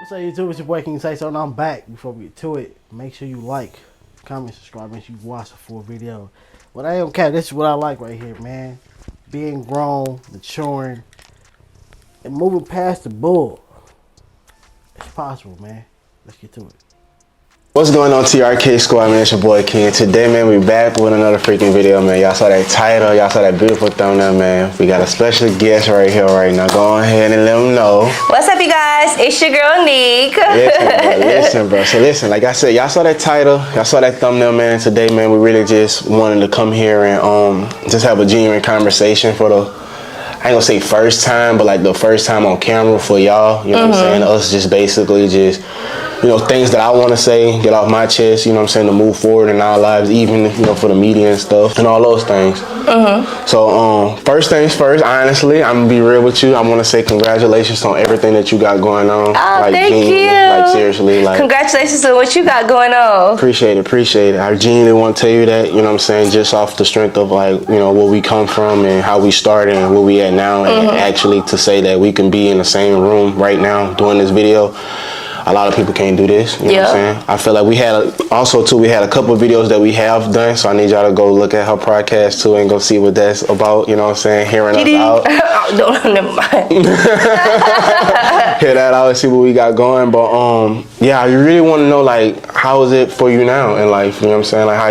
What's up, YouTube? It's your boy King Say So, and I'm back. Before we get to it, make sure you like, comment, subscribe, make sure you watch the full video. What I am, cat, this is what I like right here, man. Being grown, maturing, and moving past the bull. It's possible, man. Let's get to it. What's going on, TRK Squad, man? It's your boy King. Today, man, we back with another freaking video, man. Y'all saw that title, y'all saw that beautiful thumbnail, man. We got a special guest right here right now. Go ahead and let them know. What's up, you guys? It's your girl, Nique. Listen, bro. So listen, like I said, y'all saw that title, y'all saw that thumbnail, man. Today, man, we really just wanted to come here and just have a genuine conversation for the, I ain't gonna say first time, but like the first time on camera for y'all. You know what I'm saying? Us just basically just, you know, things that I want to say, get off my chest, you know what I'm saying, to move forward in our lives, even, you know, for the media and stuff, and all those things. So, first things first, honestly, I'm going to be real with you. I want to say congratulations on everything that you got going on. Oh, like, thank you. Like, seriously. Like, congratulations on what you got going on. Appreciate it. I genuinely want to tell you that, you know what I'm saying, just off the strength of, like, you know, where we come from and how we started and where we at now. And actually to say that we can be in the same room right now doing this video. A lot of people can't do this, you know what I'm saying? I feel like we had, we had a couple of videos that we have done, so I need y'all to go look at her podcast too and go see what that's about, you know what I'm saying? Hearing us out. Never mind. Hear that out and see what we got going, but yeah, I really want to know, like, how is it for you now in life, you know what I'm saying? Like, how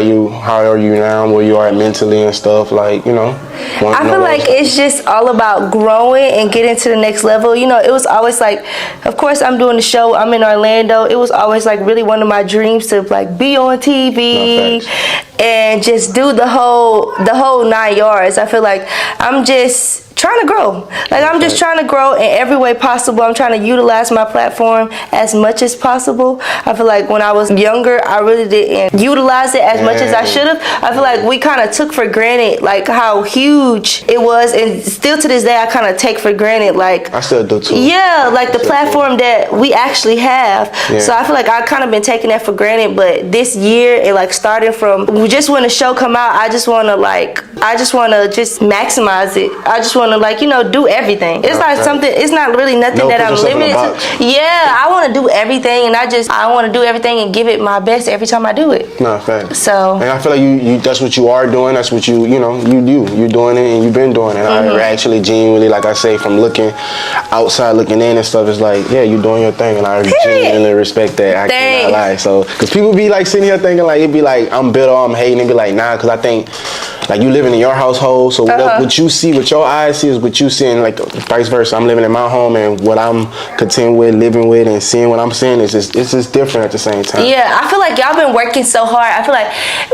are you now, where you are mentally and stuff, like, you know? I feel like it's just all about growing and getting to the next level. You know, it was always like, of course I'm doing the show, I'm in Orlando. It was always like really one of my dreams to like be on TV and just do the whole 9 yards. I feel like I'm just trying to grow. Like, I'm just trying to grow in every way possible. I'm trying to utilize my platform as much as possible. I feel like when I was younger, I really didn't utilize it as much as I should have. I feel like we kind of took for granted like how huge it was, and still to this day I kind of take for granted, like, I still do too. Yeah, like the platform that we actually have. So I feel like I kind of been taking that for granted, but this year it like starting from just when the show come out, I just want to just maximize it. I just want to, like, you know, do everything. It's like something, it's not really nothing that I'm limited to. Yeah, I want to do everything, and I want to do everything and give it my best every time I do it. No, fact. So, and I feel like you that's what you are doing. That's what you know, you're doing it, and you've been doing it. I actually genuinely, like I say, from looking outside, looking in and stuff, it's like, yeah, you're doing your thing, and I genuinely respect that. I cannot lie. So, because people be like sitting here thinking like, it'd be like, I'm bitter, I'm hating, it'd be like, nah, because I think, like, you living in your household, so what you see, what your eyes see is what you see, and like vice versa. I'm living in my home, and what I'm content with, living with, and seeing what I'm seeing is just, it's just different at the same time. Yeah, I feel like y'all been working so hard. I feel like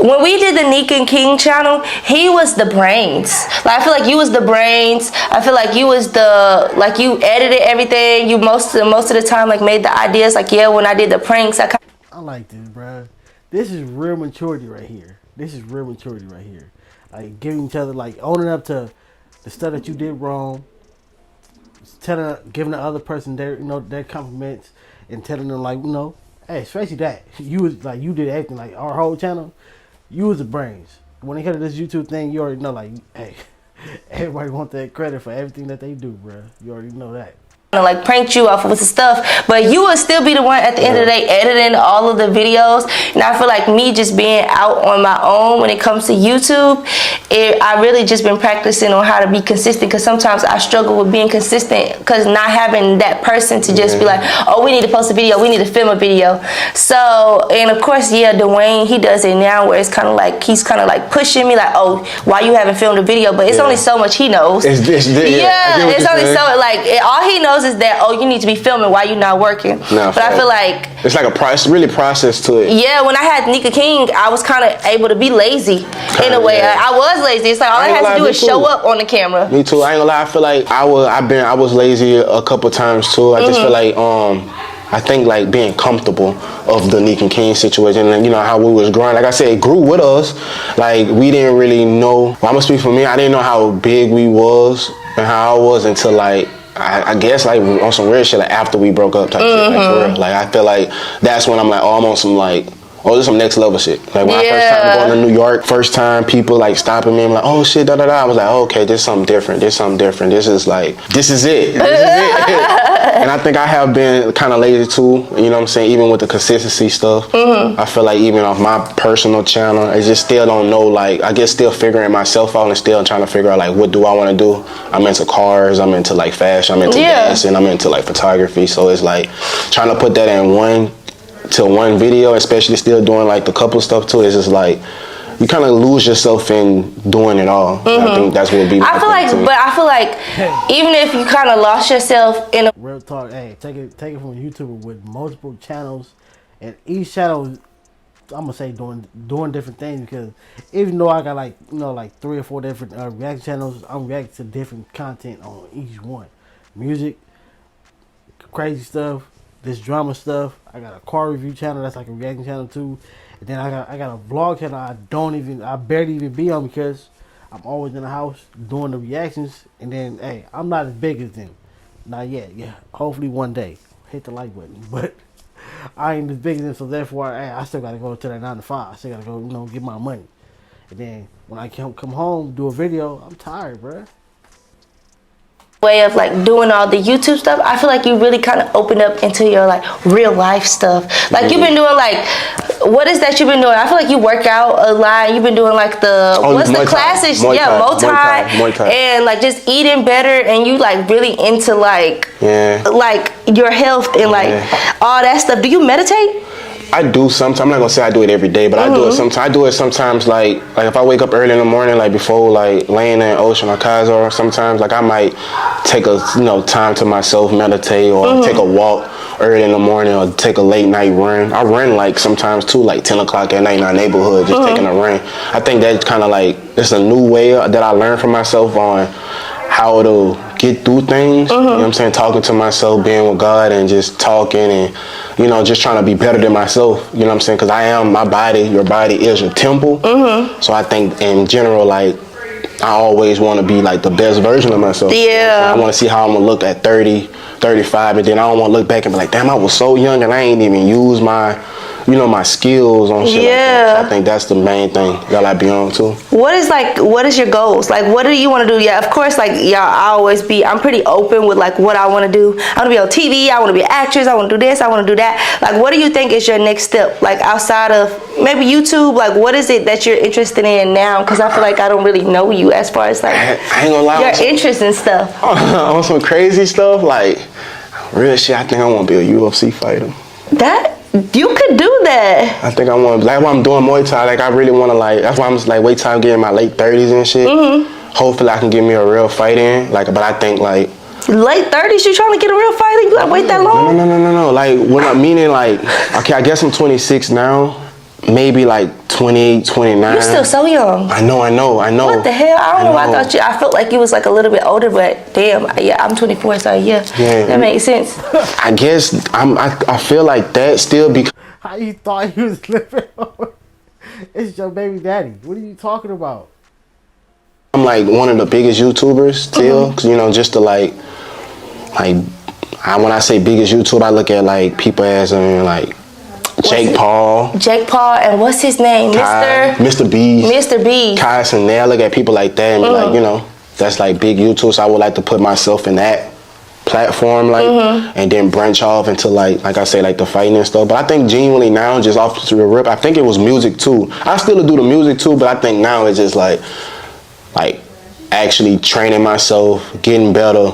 when we did the NIQUE and King channel, he was the brains. Like, I feel like you was the brains. I feel like you was the, like, you edited everything. You most of the time like made the ideas. Like, yeah, when I did the pranks, I like this, bro. This is real maturity right here. Like, giving each other, like, owning up to the stuff that you did wrong, giving the other person their, you know, their compliments, and telling them, like, you know, hey, especially that you was like, you did everything, like our whole channel, you was the brains. When they hear this YouTube thing, you already know, like, hey, everybody want that credit for everything that they do, bro. You already know that. Like pranked you off with the stuff, but you will still be the one at the end of the day editing all of the videos. And I feel like me just being out on my own when it comes to YouTube, I really just been practicing on how to be consistent, because sometimes I struggle with being consistent because not having that person to just be like, oh, we need to post a video, we need to film a video. So, and of course, yeah, Dwayne, he does it now where it's kind of like, he's kind of like pushing me like, oh, why you haven't filmed a video? But it's only so much he knows. It's only so, like, all he knows is that, oh, you need to be filming while you're not working. But I feel like it's like a process to it. Yeah, when I had NIQUE King, I was kind of able to be lazy in a way. I was lazy. It's like all I had to do is show up on the camera. Me too. I ain't gonna lie. I feel like I was lazy a couple times too. I just feel like I think like being comfortable of the NIQUE and King situation, and you know how we was growing. Like I said, it grew with us. Like, we didn't really know. Well, I'm gonna speak for me. I didn't know how big we was and how I was until like, I guess like on some weird shit, like after we broke up type shit, like for real. Like, I feel like that's when I'm like, oh, I'm on some like, oh, this some next level shit. Like when I first time going to New York, first time people like stopping me and like, oh shit, da da da. I was like, oh, okay, this is something different. This is something different. This is like, this is it. This is it. And I think I have been kind of lazy too. You know what I'm saying? Even with the consistency stuff, I feel like even off my personal channel, I just still don't know. Like I guess still figuring myself out and still trying to figure out like what do I want to do. I'm into cars. I'm into like fashion. I'm into dancing. I'm into like photography. So it's like trying to put that in one video, especially still doing like the couple stuff too. It's just like you kind of lose yourself in doing it all. I think that's what would be. I feel like even if you kind of lost yourself in a real talk, hey, take it from a YouTuber with multiple channels, and each channel, I'm gonna say doing different things, because even though I got like 3 or 4 different reaction channels, I'm reacting to different content on each one. Music, crazy stuff, this drama stuff. I got a car review channel that's like a reaction channel too. And then I got a vlog channel I barely even be on, because I'm always in the house doing the reactions. And then, hey, I'm not as big as them. Not yet. Yeah, hopefully one day. Hit the like button. But I ain't as big as them, so therefore, hey, I still got to go to that 9 to 5. I still got to go, get my money. And then when I come home, do a video, I'm tired, bruh. way of like doing all the YouTube stuff, I feel like you really kind of opened up into your like real life stuff. Like you've been doing like, what is that you've been doing? I feel like you work out a lot. You've been doing like what's the classes? Muay Thai, and like just eating better, and you like really into like like your health and like all that stuff. Do you meditate? I do sometimes. I'm not gonna say I do it every day, but I do it sometimes. I do it sometimes, like if I wake up early in the morning, like before like laying in Ocean or Kaiser, sometimes like I might take a time to myself, meditate, or take a walk early in the morning, or take a late night run. I run like sometimes too, like 10 o'clock at night in our neighborhood, just taking a run. I think that's kind of like it's a new way that I learned from myself on how to get through things. You know what I'm saying? Talking to myself, being with God, and just talking and just trying to be better than myself. You know what I'm saying? Because I am my body. Your body is your temple. So I think in general, like I always want to be like the best version of myself. I want to see how I'm gonna look at 30, 35, and then I don't want to look back and be like, damn, I was so young and I ain't even use my my skills on shit like that. So I think that's the main thing that I be on too. What is your goals? Like, what do you want to do? Yeah, of course, like, I'm pretty open with like what I want to do. I want to be on TV. I want to be an actress. I want to do this. I want to do that. Like, what do you think is your next step? Like, outside of maybe YouTube, like, what is it that you're interested in now? Because I feel like I don't really know you as far as like I ain't gonna lie, your interest in stuff. On some crazy stuff, like real shit. I think I want to be a UFC fighter. That. You could do that. I think I want, like, why I'm doing Muay Thai, like, I really want to, like, that's why I'm just, like, wait till I'm getting my late 30s and shit. Hopefully I can get me a real fight in, like, but I think, like... Late 30s, you trying to get a real fight in? You gotta wait that long? No. Like, when I'm meaning, like, okay, I guess I'm 26 now. Maybe, like, 28, 29. You're still so young. I know. What the hell? I don't know. I felt like you was, like, a little bit older, but damn, yeah, I'm 24, so yeah. That makes sense. I guess I feel like that still because... How you thought he was living over? It's your baby daddy. What are you talking about? I'm, like, one of the biggest YouTubers still, just to, like, when I say biggest YouTube, I look at, like, people as, like... Jake Paul, and what's his name? Mr. B. Kai Cenat. Look at people like that and be like, that's like big YouTube. So I would like to put myself in that platform, like, and then branch off into like I say, like the fighting and stuff. But I think genuinely now, just off the rip, I think it was music too. I still do the music too, but I think now it's just like actually training myself, getting better,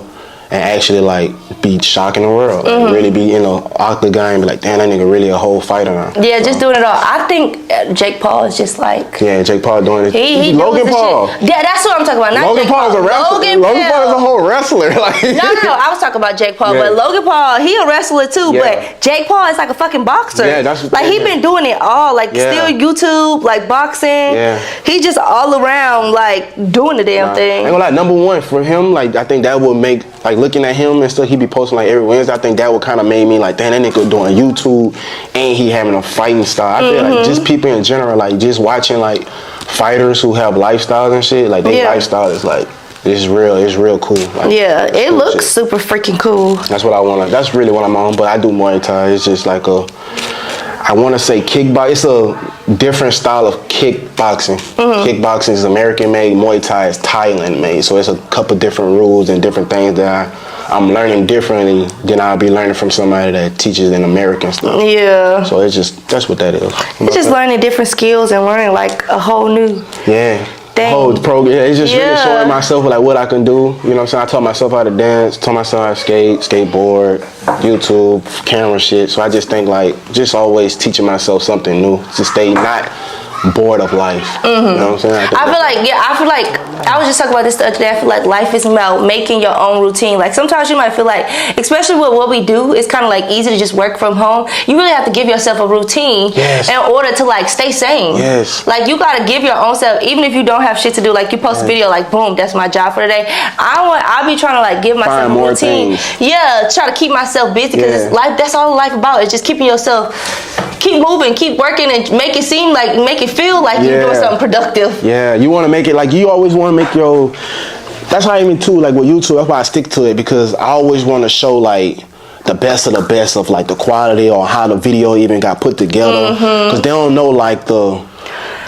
and actually like be shocking the world. Like, really be octagon and be like, damn, that nigga really a whole fighter now. Yeah, just doing it all. I think Jake Paul is just like... Yeah, Jake Paul doing it. He Logan Paul. Shit. Yeah, that's what I'm talking about. Not Logan Jake Paul is a wrestler. Logan Paul is a whole wrestler. Like, no. I was talking about Jake Paul, but Logan Paul, he a wrestler too. But Jake Paul is like a fucking boxer. Yeah, that's like he been doing it all. Like still YouTube, like boxing. Yeah. He just all around like doing the damn thing. I ain't gonna lie, number one for him, like I think that would make like looking at him and stuff. He be posting like every Wednesday. I think that would kind of made me like, damn, that nigga doing YouTube and he having a fighting style. I feel like just people in general, like just watching like fighters who have lifestyles and shit, like their lifestyle is like it's real cool. Like, it looks super freaking cool. That's what I want. That's really what I'm on. But I do Muay Thai. It's just like I want to say kickbox. It's a different style of kickboxing. Kickboxing is American made. Muay Thai is Thailand made. So it's a couple different rules and different things that I'm learning differently than I'll be learning from somebody that teaches in American stuff. Yeah. So it's just, that's what that is. It's just learning different skills and learning like a whole new whole program. Yeah, it's just really showing myself like what I can do. You know what I'm saying? I taught myself how to dance, taught myself how to skate, skateboard, YouTube, camera shit. So I just think like just always teaching myself something new to stay not bored of life. You know what I'm saying? I feel like I was just talking about this the other day. I feel like life is about making your own routine. Like sometimes you might feel like, especially with what we do, it's kind of like easy to just work from home. You really have to give yourself a routine in order to like stay sane. Like you gotta give your own self, even if you don't have shit to do. Like you post a video, like boom, that's my job for the day. I'll be trying to like give myself a routine. Yeah, try to keep myself busy because it's life. That's all life about. It's just keeping yourself. Keep moving, keep working, and make it seem like, make it feel like you're doing something productive. Yeah, you want to make it like you always want to make your. That's why even too like with YouTube. That's why I stick to it because I always want to show like the best of like the quality or how the video even got put together because they don't know like the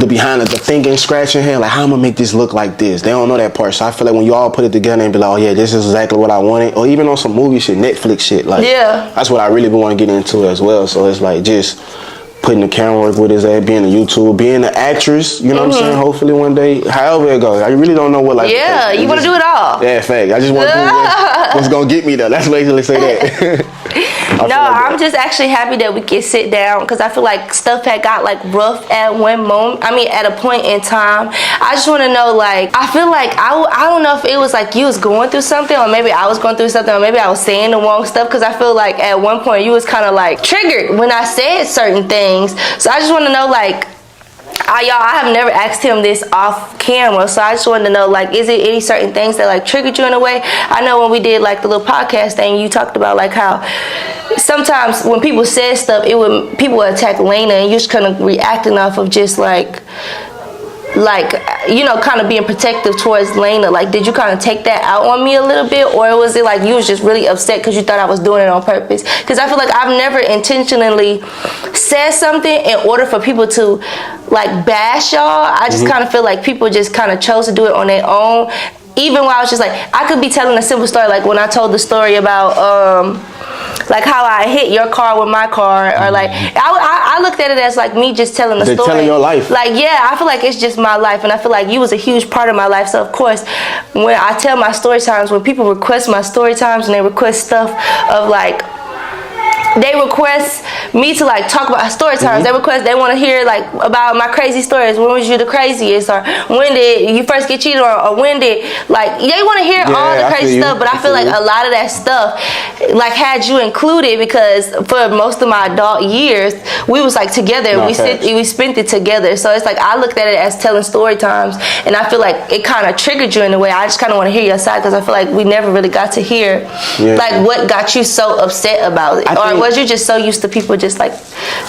behind the thinking, scratching hand, like how I'm gonna make this look like this. They don't know that part. So I feel like when you all put it together and be like, oh yeah, this is exactly what I wanted, or even on some movie shit, Netflix shit, like that's what I really want to get into as well. So it's like just putting the camera work with his ass, being a YouTuber, being an actress, you know what I'm saying? Hopefully one day, however it goes. I really don't know what life you want to do it all. Yeah, fact. I just want to do what's gonna get me there. That's basically say that. I'm just actually happy that we can sit down because I feel like stuff had got like rough at one moment. I mean, at a point in time. I just want to know, like, I feel like I don't know if it was like you was going through something, or maybe I was going through something, or maybe I was saying the wrong stuff because I feel like at one point you was kind of like triggered when I said certain things. So I just want to know, like, I have never asked him this off camera, so I just wanted to know, like, is it any certain things that like triggered you in a way? I know when we did like the little podcast thing, you talked about like how sometimes when people said stuff, people would attack Lena, and you just kind of reacting off of just like you know, kind of being protective towards Lena. Like, did you kind of take that out on me a little bit, or was it like you was just really upset because you thought I was doing it on purpose? Because I feel like I've never intentionally said something in order for people to like bash y'all. I just kind of feel like people just kind of chose to do it on their own. Even while I was just like, I could be telling a simple story, like when I told the story about like how I hit your car with my car, or like I looked at it as like me just telling the story. Telling your life. Like I feel like it's just my life, and I feel like you was a huge part of my life. So of course, when I tell my story times, when people request my story times and they request stuff of like. They request me to like talk about story times. They want to hear like about my crazy stories. When was you the craziest, or when did you first get cheated, or when did like they want to hear all the crazy stuff. But I feel like a lot of that stuff like had you included because for most of my adult years we was like together. We spent it together. So it's like I looked at it as telling story times, and I feel like it kind of triggered you in a way. I just kind of want to hear your side because I feel like we never really got to hear like what got you so upset about it, or was you just so used to people just like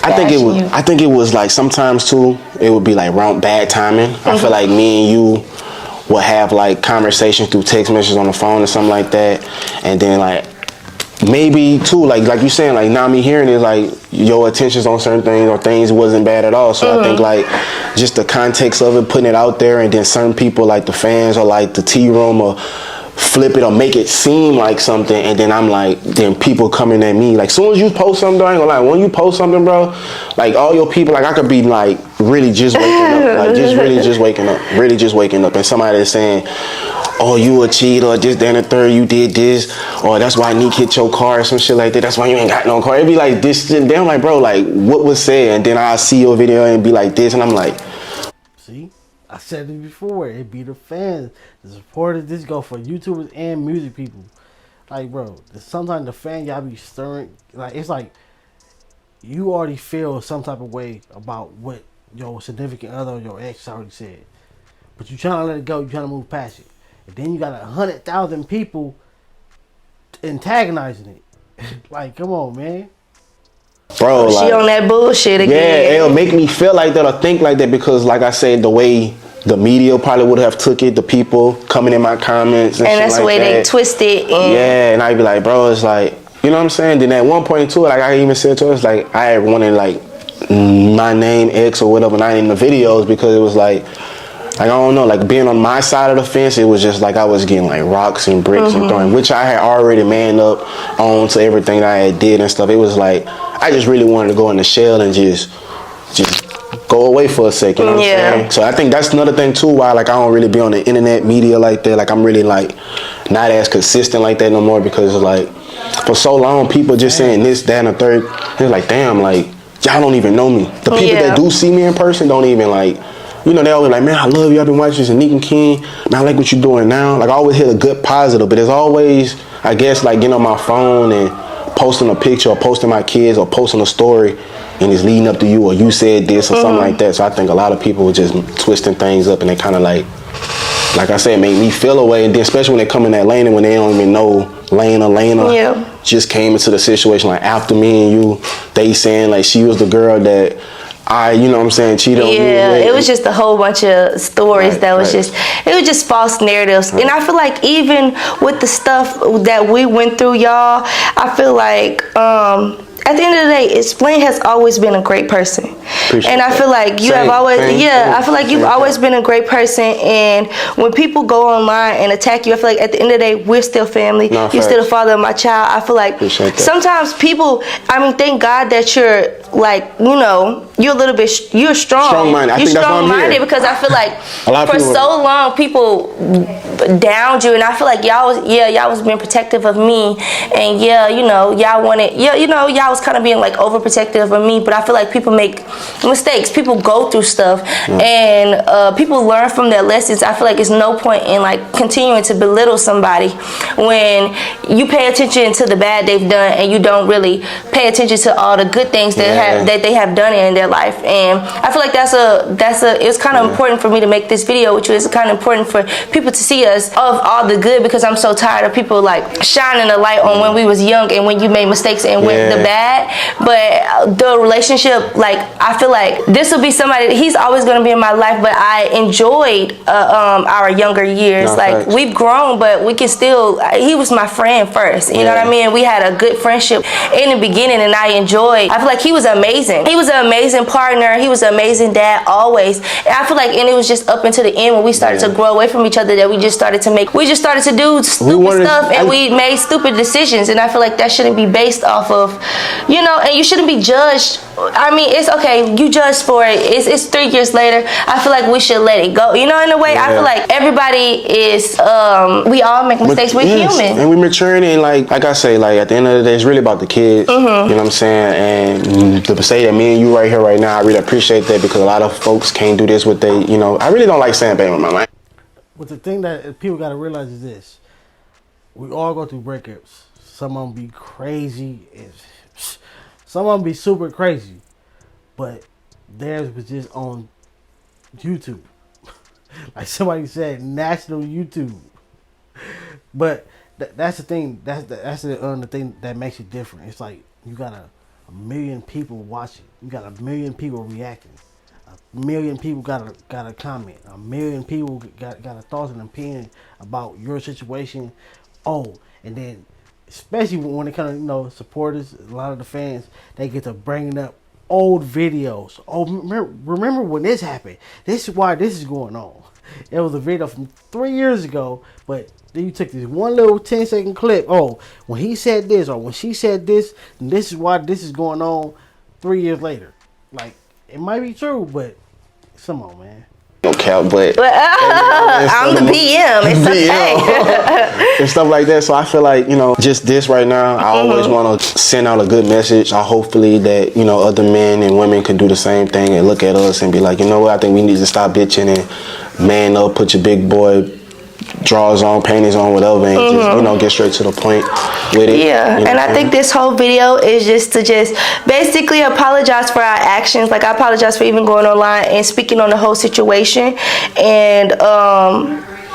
I think it was like sometimes too it would be like around bad timing. I feel like me and you would have like conversations through text messages on the phone or something like that, and then like maybe too like you saying like now me hearing it like your attentions on certain things or things wasn't bad at all. So I think like just the context of it, putting it out there, and then certain people like the fans or like the tea room or flip it or make it seem like something, and then I'm like, then people coming at me like, soon as you post something, I ain't gonna lie, when you post something, bro, like all your people, like I could be like really just waking up, like really just waking up, and somebody is saying, oh, you a cheater, or this, then the third, you did this, or that's why NIQUE hit your car or some shit like that, that's why you ain't got no car. It'd be like this shit. Then I'm like, bro, like what was said? And then I see your video and be like this, and I'm like, see, I said it before, it be the fans, the supporters. This go for YouTubers and music people. Like, bro, sometimes the fan y'all be stirring, like it's like you already feel some type of way about what your significant other or your ex already said, but you trying to let it go, you trying to move past it, and then you got 100,000 people antagonizing it. Like, come on, man. Bro, like, she on that bullshit again. Yeah, it'll make me feel like that or think like that because, like I said, the way the media probably would have took it, the people coming in my comments and shit that's like the way that. they twist it. Yeah, and I'd be like, bro, it's like, you know what I'm saying? Then at one point into it, like I even said to us, like I wanted like my name X or whatever not in the videos, because it was like I don't know, like being on my side of the fence, it was just like I was getting like rocks and bricks and throwing, which I had already manned up on to everything that I had did and stuff. It was like I just really wanted to go in the shell and just go away for a second. You know what I'm saying? So I think that's another thing too, why like I don't really be on the internet media like that. Like I'm really like not as consistent like that no more, because like for so long people just saying this, that, and the third. It's like, damn, like y'all don't even know me. The people that do see me in person don't even like. You know, they always like, man, I love you. I've been watching this and NIQUE and King. Man, I like what you're doing now. Like I always hear the good positive, but there's always, I guess, like getting on my phone and posting a picture or posting my kids or posting a story and it's leading up to you or you said this or something like that. So I think a lot of people were just twisting things up, and they kind of like I said, made me feel away. And then especially when they come in that lane and when they don't even know Lena just came into the situation like after me and you, they saying like she was the girl that you know what I'm saying, cheated on you. Yeah, it was just a whole bunch of stories that was just, it was just false narratives. And I feel like even with the stuff that we went through, y'all, I feel like at the end of the day, Explain has always been a great person. And I feel like you have always, I feel like you've always been a great person. And when people go online and attack you, I feel like at the end of the day, we're still family. You're still the father of my child. I feel like sometimes people, I mean, thank God that you're like, you know, you're a little bit, you're strong. Strong-minded. You're strong-minded, because I feel like for so long people downed you, and I feel like y'all was being protective of me, and you know, y'all wanted, you know, y'all was kind of being like overprotective of me. But I feel like people make mistakes, people go through stuff, and people learn from their lessons. I feel like it's no point in like continuing to belittle somebody when you pay attention to the bad they've done and you don't really pay attention to all the good things that they have done in their life. And I feel like it was kind of important for me to make this video, which was kind of important for people to see us of all the good, because I'm so tired of people like shining a light on when we was young and when you made mistakes and went the bad. But the relationship, like I feel like this will be somebody, he's always going to be in my life, but I enjoyed our younger years. We've grown, but we can still, he was my friend first, you know what I mean? We had a good friendship in the beginning, and I feel like he was amazing. He was an amazing partner. He was an amazing dad always. And I feel like, and it was just up until the end when we started to grow away from each other that we just started to do stupid stuff, and we made stupid decisions. And I feel like that shouldn't be based off of, you know, and you shouldn't be judged. I mean, it's okay, you judged for it. It's 3 years later. I feel like we should let it go. You know, in a way, I feel like everybody is, we all make mistakes. We're human. And we're maturing, and like I say, like at the end of the day, it's really about the kids. You know what I'm saying? And to say that me and you right here right now, I really appreciate that, because a lot of folks can't do this with they, you know, I really don't like saying bang with my life. But the thing that people got to realize is this: we all go through breakups. Some of them be crazy, some of them be super crazy, but theirs was just on YouTube. Like somebody said, national YouTube. But that's the thing. That's the thing that makes it different. It's like you got a million people watching. You got a million people reacting. A million people got a comment. A million people got a thoughts and opinion about your situation. Oh, and then especially when it comes to, you know, supporters, a lot of the fans, they get to bringing up old videos. Oh, remember when this happened? This is why this is going on. It was a video from 3 years ago, but then you took this one little 10-second clip. Oh, when he said this or when she said this, and this is why this is going on 3 years later. Like, it might be true, but come on, man. No cap, but I'm the PM. It's okay. And stuff like that. So I feel like, you know, just this right now, I always want to send out a good message. Hopefully that, you know, other men and women can do the same thing and look at us and be like, you know what, I think we need to stop bitching and man up, put your big boy drawers on, panties on, whatever, and just, you know, get straight to the point with it. Yeah, you know, and I think this whole video is just to basically apologize for our actions. Like, I apologize for even going online and speaking on the whole situation. And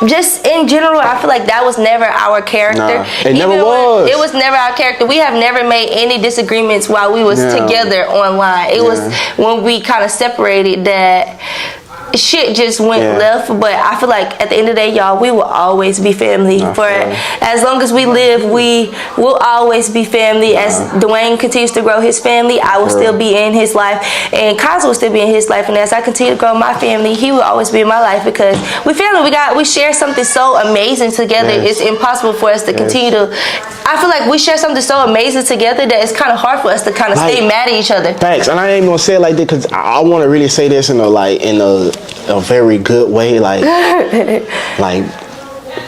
just in general, I feel like that was never our character. Nah, it never was. It was never our character. We have never made any disagreements while we was together online. It was when we kind of separated that shit just went left. But I feel like at the end of the day, y'all, we will always be family. For as long as we live, we will always be family. As Dwayne continues to grow his family, I will still be in his life, and Kaza will still be in his life. And as I continue to grow my family, he will always be in my life, because we family. We share something so amazing together. It's impossible for us to continue to. I feel like we share something so amazing together that it's kind of hard for us to kind of stay mad at each other. Thanks, and I ain't gonna say it like this because I want to really say this in a very good way, like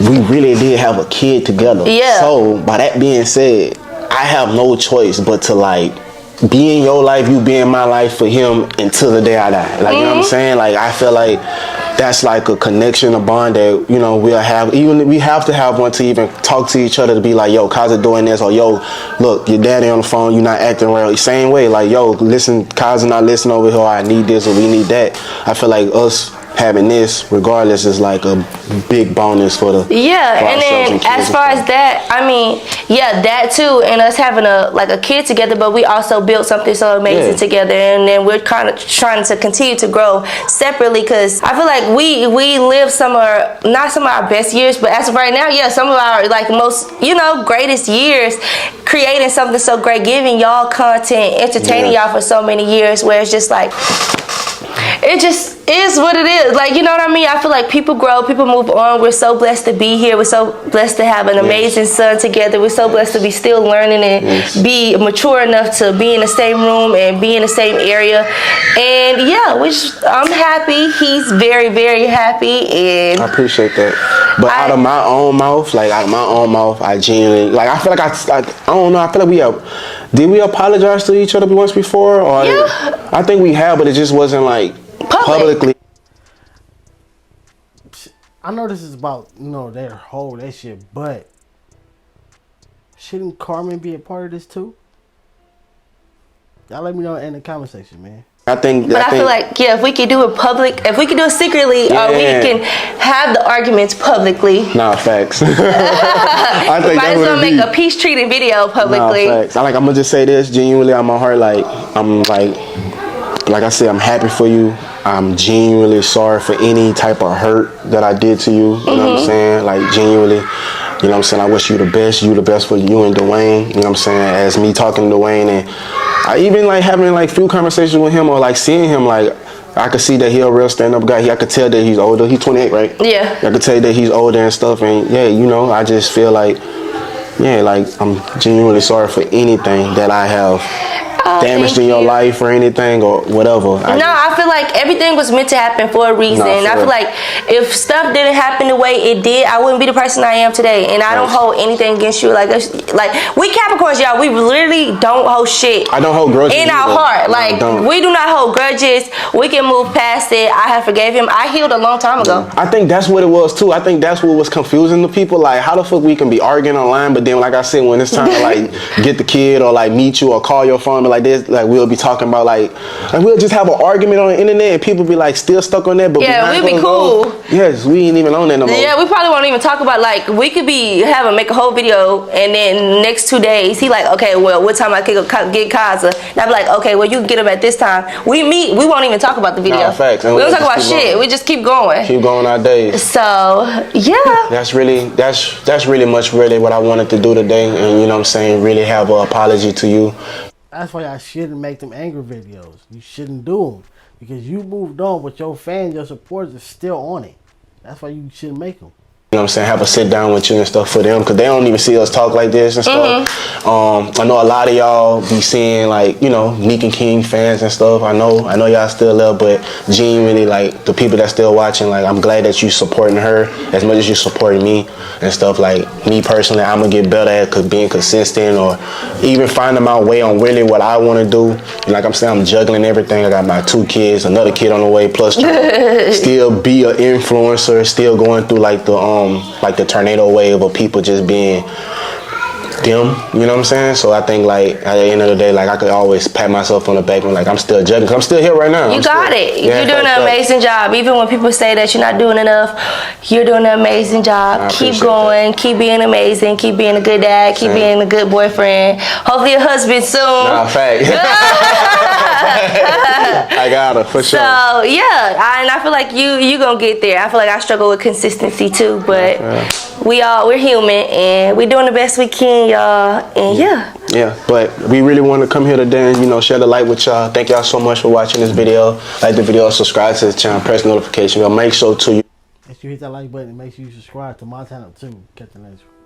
we really did have a kid together. Yeah. So by that being said, I have no choice but to like be in your life, you be in my life for him until the day I die. Like you know what I'm saying? Like I feel like that's like a connection, a bond that, you know, we'll have. Even we have to have one to even talk to each other, to be like, yo, Kaza doing this, or yo, look, your daddy on the phone, you not acting well. Same way, like, yo, listen, Kaza not listening over here, I need this or we need that. I feel like us having this, regardless, is like a big bonus for the and then as far as that, I mean, that too, and us having a kid together, but we also built something so amazing together, and then we're kind of trying to continue to grow separately, because I feel like we live not some of our best years, but as of right now, some of our like most, you know, greatest years, creating something so great, giving y'all content, entertaining y'all for so many years, where it's just like, it just is what it is. Like, you know what I mean? I feel like people grow, people move on. We're so blessed to be here. We're so blessed to have an amazing son together. We're so blessed to be still learning and be mature enough to be in the same room and be in the same area. And I'm happy. He's very, very happy. And I appreciate that. But out of my own mouth, I genuinely, like, I feel like I don't know. I feel like did we apologize to each other once before? Or I think we have, but it just wasn't like publicly. I know this is about, you know, that shit, but shouldn't Carmen be a part of this too? Y'all let me know in the comment section, man. I feel like, if we could do it public, if we could do it secretly, or we can have the arguments publicly. Nah, facts. I think might as well make a peace treaty video publicly. Nah, facts. I'm gonna just say this genuinely on my heart. Like I said, I'm happy for you. I'm genuinely sorry for any type of hurt that I did to you. You know what I'm saying? Like, genuinely, you know what I'm saying? I wish you the best. You the best for you and Dwayne. You know what I'm saying? As me talking to Dwayne, and I even like having like few conversations with him, or like seeing him, like I could see that he a real stand-up guy. I could tell that he's older. He's 28, right? Yeah. I could tell that he's older and stuff. And you know, I just feel like, like I'm genuinely sorry for anything that I have damaged in your life or anything or whatever. I feel like everything was meant to happen for a reason. I feel like if stuff didn't happen the way it did, I wouldn't be the person I am today. And I don't hold anything against you. Like we Capricorns, y'all, we literally don't hold shit. I don't hold grudges in our heart. Like, we do not hold grudges. We can move past it. I have forgave him. I healed a long time ago. I think that's what it was too. I think that's what was confusing to people. Like, how the fuck we can be arguing online, but then, like I said, when it's time to like get the kid or like meet you or call your phone, like this, like we'll be talking about like we'll just have an argument on the internet and people be like still stuck on that. But we'd be cool. Yes, we ain't even on that no more. Yeah, we probably won't even talk about, like, we could make a whole video, and then next 2 days he like, okay, well, what time I could get Kaza? And I'd be like, okay, well, you can get him at this time. We meet, we won't even talk about the video. Nah, facts. We don't talk about shit. Going. We just keep going. Keep going our days. So that's really much what I wanted to do today, and you know what I'm saying, really have an apology to you. That's why I shouldn't make them anger videos. You shouldn't do them because you moved on, but your fans, your supporters are still on it. That's why you shouldn't make them. You know what I'm saying? Have a sit down with you and stuff for them, because they don't even see us talk like this and stuff. I know a lot of y'all be seeing, like, you know, Nick and King fans and stuff. I know y'all still love, but genuinely, like, the people that still watching, like, I'm glad that you supporting her as much as you supporting me and stuff. Like, me personally, I'm gonna get better at being consistent or even finding my way on really what I want to do. And like I'm saying, I'm juggling everything. I got my 2 kids, another kid on the way, plus still be an influencer, still going through like the tornado wave of people just being them, you know what I'm saying? So I think, like, at the end of the day, like, I could always pat myself on the back and like, I'm still judging, 'cause I'm still here right now. You got it. You're doing an amazing job. Even when people say that you're not doing enough, you're doing an amazing job. Keep going. Keep being amazing. Keep being a good dad. Keep being a good boyfriend. Hopefully a husband soon. Nah, fact. I got her for sure. So yeah, and I feel like you gonna get there. I feel like I struggle with consistency too, but we're human and we're doing the best we can, y'all. And yeah, but we really want to come here today and share the light with y'all. Thank y'all so much for watching this video. Like the video, subscribe to the channel, press the notification bell. Make sure to make sure you hit that like button and make sure you subscribe to my channel too. Catch the next one.